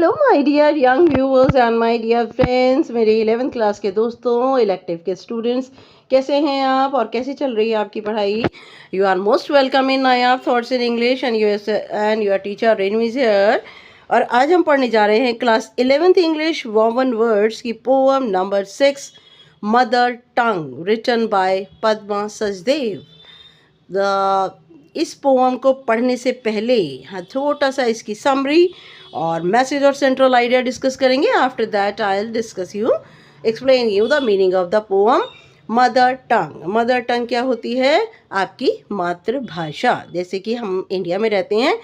Hello my dear young viewers and my dear friends, मेरे 11th class के दोस्तों, elective के स्टूडेंट्स, कैसे हैं आप और कैसे चल रही है आपकी पढ़ाई। You are most welcome in Nayab thoughts in English and your teacher Renu is here. और आज हम पढ़ने जा रहे हैं class 11th English Woven Words की poem number 6 mother tongue, written by Padma Sachdev. इस पोएम को पढ़ने से पहले हाँ छोटा सा इसकी समरी और मैसेज और सेंट्रल आइडिया डिस्कस करेंगे। After that I will discuss you explain you the meaning of the poem mother tongue. Mother tongue क्या होती है? आपकी मातृभाषा। जैसे कि हम इंडिया में रहते हैं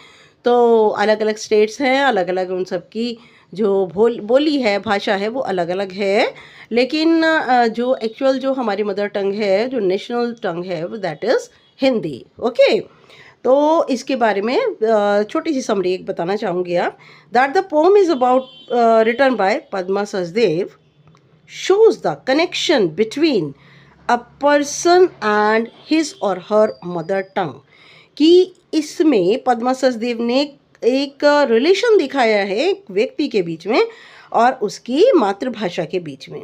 तो अलग अलग स्टेट्स हैं, अलग अलग उन सब की जो बोली है, भाषा है, वो अलग अलग है। लेकिन जो एक्चुअल जो हमारी मदर टंग है, जो नेशनल टंग है, वो दैट इज़ हिंदी। ओके, तो इसके बारे में छोटी सी समरी एक बताना चाहूँगी आप। That the poem is about written by Padma Sachdev shows the connection between a person and his or her mother tongue। कि इसमें पद्मा सचदेव ने एक रिलेशन दिखाया है एक व्यक्ति के बीच में और उसकी मातृभाषा के बीच में।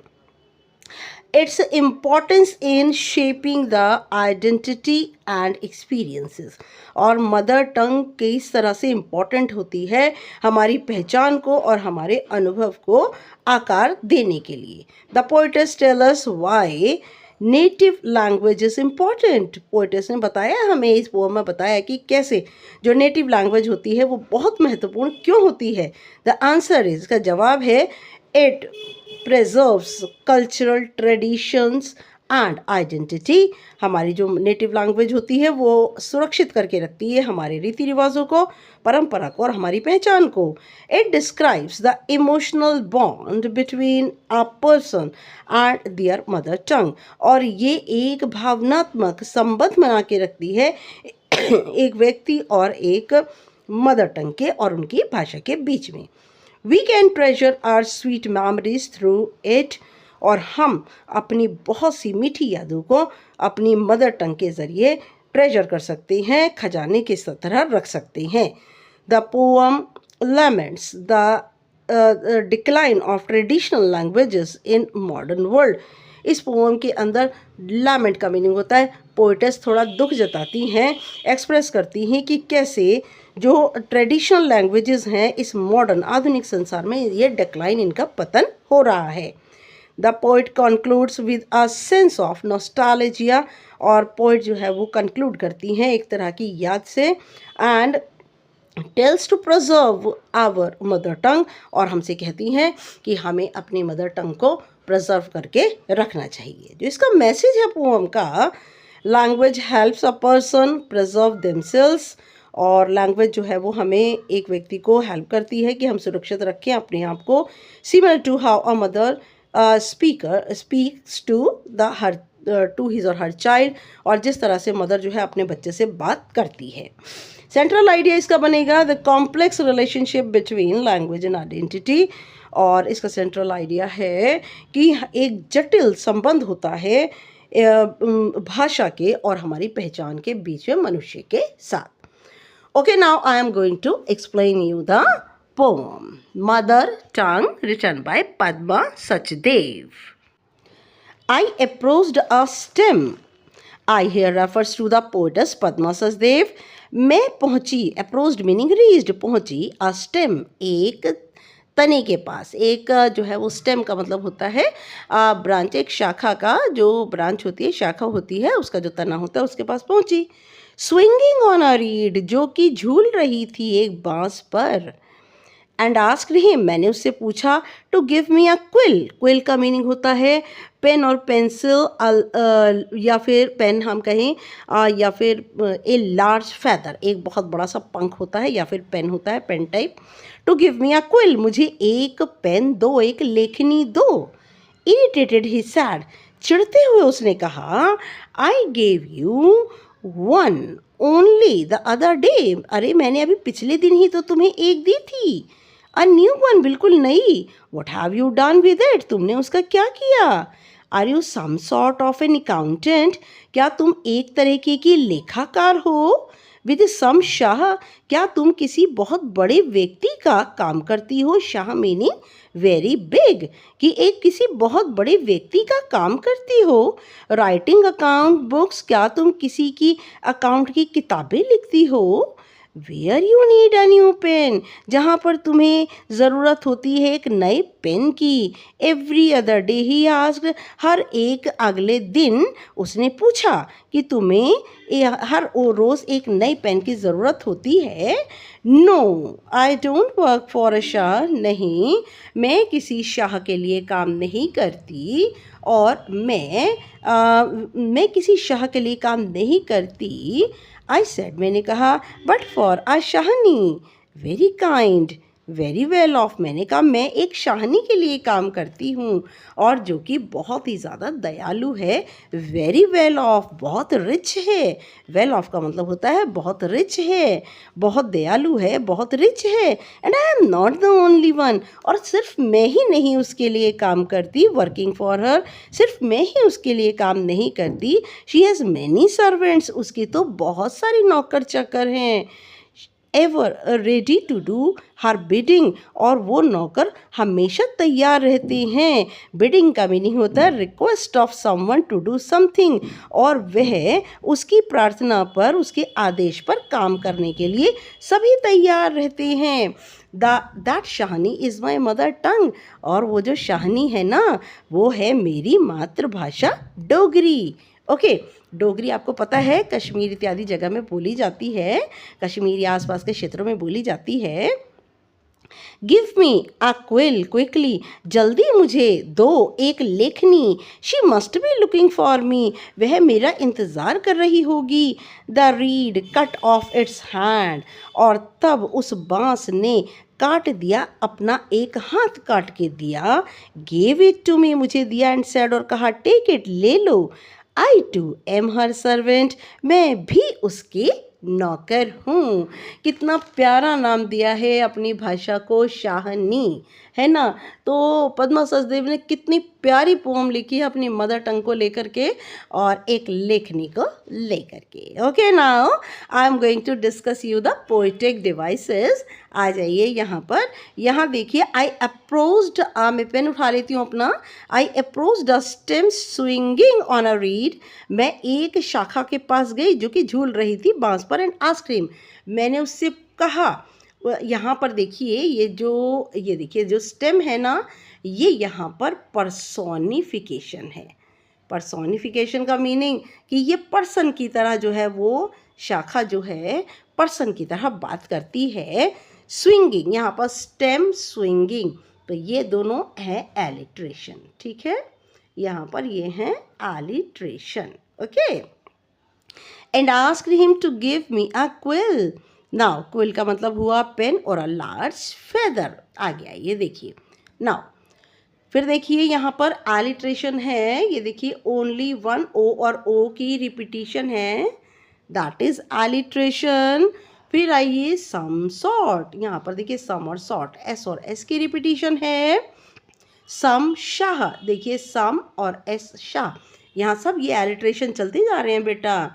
It's importance in shaping the identity and experiences. और मदर टंग किस तरह से इम्पॉर्टेंट होती है हमारी पहचान को और हमारे अनुभव को आकार देने के लिए। The poets tell us why native language is important. Poets ने बताया हमें, इस पोएम में बताया कि कैसे जो नेटिव लैंग्वेज होती है वो बहुत महत्वपूर्ण क्यों होती है। द आंसर इज, इसका जवाब है, it preserves cultural traditions and identity। हमारी जो नेटिव लैंग्वेज होती है वो सुरक्षित करके रखती है हमारे रीति रिवाजों को, परंपरा को और हमारी पहचान को। It describes the emotional bond between a person and there mother tongue. और ये एक भावनात्मक संबंध बना के रखती है एक व्यक्ति और एक मदर टंग के और उनकी भाषा के बीच में। We can treasure our sweet memories through it। और हम अपनी बहुत सी मीठी यादों को अपनी मदर टंग के ज़रिए ट्रेजर कर सकते हैं, खजाने के तरह रख सकते हैं। The poem laments the decline of traditional languages in modern world। इस पोएम के अंदर लैमेंट का मीनिंग होता है पोएटेस थोड़ा दुख जताती हैं, एक्सप्रेस करती हैं कि कैसे जो ट्रेडिशनल लैंग्वेजेस हैं इस मॉडर्न आधुनिक संसार में ये डिक्लाइन, इनका पतन हो रहा है। The poet concludes with a sense of nostalgia. और पोइट जो है वो कंक्लूड करती हैं एक तरह की याद से। And tells to preserve our mother tongue. और हमसे कहती हैं कि हमें अपनी मदर टंग को प्रिजर्व करके रखना चाहिए। जो इसका मैसेज है पोएम का, language helps a person preserve themselves. और लैंग्वेज जो है वो हमें एक व्यक्ति को हेल्प करती है कि हम सुरक्षित रखें अपने आप को। Similar to how a mother speaker speaks to his or her child. और जिस तरह से मदर जो है अपने बच्चे से बात करती है। सेंट्रल आइडिया इसका बनेगा the complex relationship between language and identity. और इसका सेंट्रल आइडिया है कि एक जटिल संबंध होता है भाषा के और हमारी पहचान के बीच में मनुष्य के साथ। Okay, now I am going to explain you the poem Mother Tongue, written by Padma Sachdev. I approached a stem। I here refers to the poetess Padma Sachdev। मैं पहुंची, approached meaning reached, पहुंची, a stem एक तने के पास। एक जो है वो स्टेम का मतलब होता है ब्रांच, एक शाखा का जो ब्रांच होती है, शाखा होती है, उसका जो तना होता है उसके पास पहुंची। स्विंगिंग ऑन अ रीड, जो कि झूल रही थी एक बांस पर। एंड आस्क्ड हिम, मैंने उससे पूछा, to give me a quill. Quill का मीनिंग होता है पेन और पेंसिल, या फिर पेन हम कहें, या फिर ए लार्ज फैदर, एक बहुत बड़ा सा पंख होता है, या फिर पेन होता है, pen type. To give me a quill, मुझे एक पेन दो, एक लेखनी दो। इरिटेटेड ही सैड, चिढ़ते हुए उसने कहा, I gave you one only the other day. अरे मैंने अभी पिछले दिन ही तो तुम्हें एक दी थी। अ न्यू वन, बिल्कुल नई। What have you done with it, तुमने उसका क्या किया। Are you some sort of an accountant, क्या तुम एक तरीके की लेखाकार हो। विद सम शाह, क्या तुम किसी बहुत बड़े व्यक्ति का काम करती हो? शाह मीनिंग वेरी बिग, कि एक किसी बहुत बड़े व्यक्ति का काम करती हो। राइटिंग अकाउंट बुक्स, क्या तुम किसी की अकाउंट की किताबें लिखती हो? Where you need a new pen, जहाँ पर तुम्हें ज़रूरत होती है एक नए पेन की। Every other day he asked, हर एक अगले दिन उसने पूछा कि तुम्हें हर रोज़ एक नई पेन की ज़रूरत होती है? No I don't work for a Shah, नहीं मैं किसी शाह के लिए काम नहीं करती। और मैं किसी शाह के लिए काम नहीं करती। आई सेड, मैंने कहा, but for a Shahani very kind very well of, मैंने कहा मैं एक शाहनी के लिए काम करती हूँ और जो कि बहुत ही ज़्यादा दयालु है। वेरी वेल ऑफ, बहुत रिच है। वेल ऑफ का मतलब होता है बहुत रिच है, बहुत दयालु है, बहुत रिच है। And I am not the only one, और सिर्फ मैं ही नहीं उसके लिए काम करती, वर्किंग फॉर हर, सिर्फ मैं ही उसके लिए काम नहीं करती। शी हैज़ मैनी सर्वेंट्स, उसकी तो बहुत सारी नौकर चाकर हैं। Ever ready to do her bidding, और वो नौकर हमेशा तैयार रहते हैं। बिडिंग का मीनिंग होता है request of someone to do something, और वह उसकी प्रार्थना पर, उसके आदेश पर काम करने के लिए सभी तैयार रहते हैं। That Shahani is my mother tongue, और वो जो शाहनी है ना, वो है मेरी मातृभाषा डोगरी। ओके, डोगरी आपको पता है कश्मीर इत्यादि जगह में बोली जाती है, कश्मीर या आसपास के क्षेत्रों में बोली जाती है। Give me a quill quickly, जल्दी मुझे दो एक लेखनी। She must be looking for me, वह मेरा इंतज़ार कर रही होगी। The read cut of its hand, और तब उस बांस ने काट दिया, अपना एक हाथ काट के दिया। गेव इट टू मी, मुझे दिया, एंड सेड, और कहा, टेक इट, ले लो। आई टू एम हर सर्वेंट, मैं भी उसके नौकर हूँ। कितना प्यारा नाम दिया है अपनी भाषा को, शाहनी, है ना। तो पद्मा सचदेव ने कितनी प्यारी पोम लिखी है अपनी मदर टंग को लेकर के और एक लेखनी को लेकर के। Okay, now I am going to discuss you the poetic devices. आ जाइए यहाँ पर, यहाँ देखिए, आई अप्रोच्ड, मैं पेन उठा लेती हूँ अपना। आई approached the stem swinging on a read, मैं एक शाखा के पास गई जो कि झूल रही थी बांस पर, एंड आस्क्ड हिम, मैंने उससे कहा। यहाँ पर देखिए, ये देखिए जो स्टेम है ना, ये यहाँ पर पर्सोनिफिकेशन है। पर्सोनिफिकेशन का मीनिंग कि ये पर्सन की तरह जो है, वो शाखा जो है पर्सन की तरह बात करती है। स्विंगिंग, यहाँ पर स्टेम स्विंगिंग, तो ये दोनों है एलिट्रेशन, ठीक है, यहाँ पर ये हैं alliteration. Okay, and asked him to give me a quill. Now quill का मतलब हुआ पेन और अ लार्ज फेदर आ गया, ये देखिए। नाउ फिर देखिए यहाँ पर एलिट्रेशन है, ये देखिए ओनली वन ओ और ओ की रिपीटिशन है, दैट इज एलिट्रेशन। फिर आइए सम सॉर्ट, यहाँ पर देखिए सम और सॉर्ट, एस और एस की रिपीटिशन है। सम शाह, देखिए सम और एस शाह, यहाँ सब ये एलिट्रेशन चलते जा रहे हैं बेटा,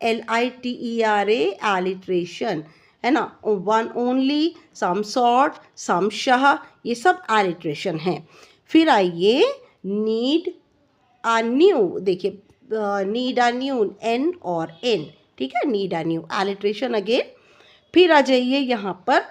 ALLITERA एलिट्रेशन, है ना। वन ओनली, सम सॉर्ट, सम शाह, ये सब एलिट्रेशन हैं। फिर आइए नीड अ न्यू, देखिए नीड अ न्यू, एन और एन, ठीक है, need a new alliteration again. फिर आ जाइए यहाँ पर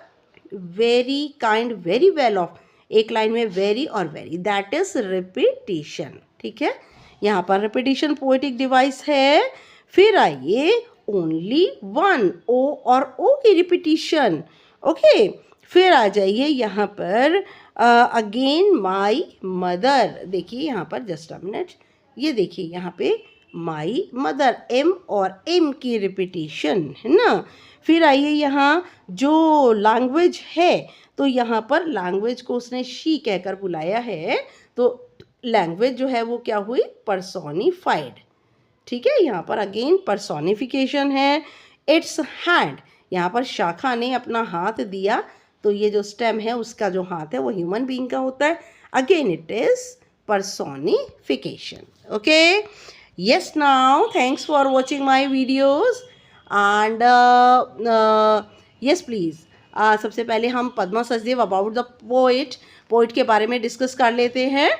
very kind very well of, एक लाइन में वेरी और वेरी, दैट इज रिपीटिशन, ठीक है, यहाँ पर रिपीटिशन पोएटिक डिवाइस है। फिर आइए ओनली वन, ओ और ओ की रिपीटिशन। ओके, फिर आ जाइए यहाँ पर अगेन माई मदर, देखिए यहाँ पर जस्ट अ मिनट, ये देखिए यहाँ पे माई मदर, एम और एम की रिपीटिशन, है ना। फिर आइए यहाँ जो लैंग्वेज है, तो यहाँ पर लैंग्वेज को उसने शी कहकर बुलाया है, तो लैंग्वेज जो है वो क्या हुई, पर्सोनिफाइड, ठीक है, यहाँ पर अगेन पर्सोनिफिकेशन है। इट्स हैंड, यहाँ पर शाखा ने अपना हाथ दिया, तो ये जो स्टेम है उसका जो हाथ है वो ह्यूमन बीइंग का होता है, again it is personification. Okay, yes, now thanks for watching my videos. And yes please, सबसे पहले हम Padma Sachdev about the poet के बारे में डिस्कस कर लेते हैं।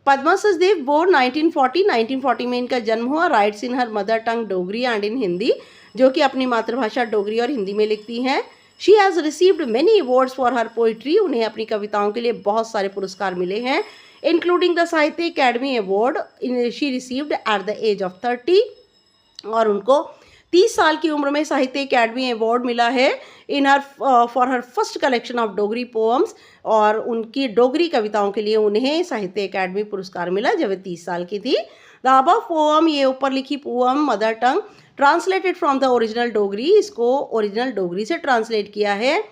पद्मा सचदेव बोर्न 1940 में इनका जन्म हुआ। Rights in her mother tongue Dogri and in Hindi, जो कि अपनी मातृभाषा डोगरी और हिंदी में लिखती हैं। She has received many awards for her poetry, उन्हें अपनी कविताओं के लिए बहुत सारे पुरस्कार मिले हैं, including the Sahitya Akademi award she received at the age of 30, और उनको 30 साल की उम्र में साहित्य अकेडमी अवार्ड मिला है in her for her first collection of Dogri poems, और उनकी डोगरी कविताओं के लिए उन्हें साहित्य अकेडमी पुरस्कार मिला जब वे 30 साल की थी। द अबव पोएम, ये ऊपर लिखी poem mother tongue translated from the original Dogri, इसको ओरिजिनल डोगरी से ट्रांसलेट किया है।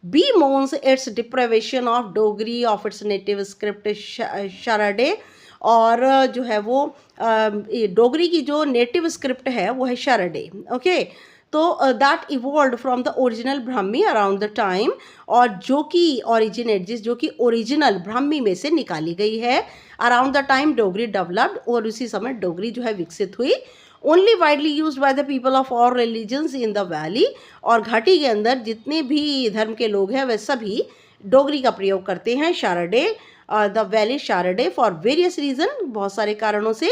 Bemoans its deprivation of Dogri of its native script Sharada, और जो है वो डोगरी की जो नेटिव स्क्रिप्ट है वो है शराडे। ओके, तो that evolve from the original Brahmi around the time, और जो कि ओरिजिनल ब्राह्मी में से निकाली गई है around the time Dogri developed, और उसी समय डोगरी जो है विकसित हुई। Only widely used by the people of all religions in the valley, और घाटी के अंदर जितने भी धर्म के लोग हैं वे सभी डोगरी का प्रयोग करते हैं। Sharada, the valley Sharada for various reason, बहुत सारे कारणों से,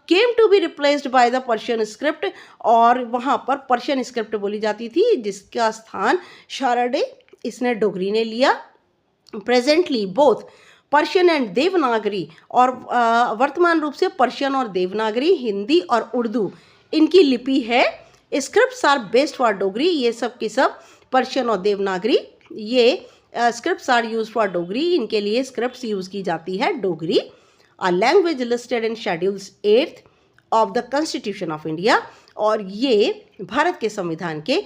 came to be replaced by the Persian script, और वहाँ पर पर्शियन स्क्रिप्ट बोली जाती थी जिसका स्थान शारडे इसने डोगरी ने लिया। Presently both Persian and Devanagari, और वर्तमान रूप से पर्शियन और देवनागरी, हिंदी और उर्दू इनकी लिपि है। Scripts are based for Dogri, ये सब की सब पर्शियन और देवनागरी ये scripts are use for Dogri, इनके लिए स्क्रिप्ट्स यूज की जाती है Dogri. A language listed in schedules 8 of the constitution of India, और ये भारत के संविधान के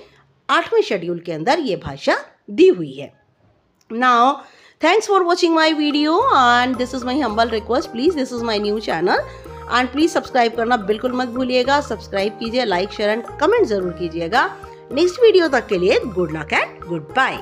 8वें शेड्यूल के अंदर ये भाषा दी हुई है। Now thanks for watching my video, and this is my humble request, please this is my new channel and please subscribe करना बिल्कुल मत भूलिएगा। सब्सक्राइब कीजिए, लाइक शेयर एंड कमेंट जरूर कीजिएगा। नेक्स्ट वीडियो तक के लिए good luck and good bye.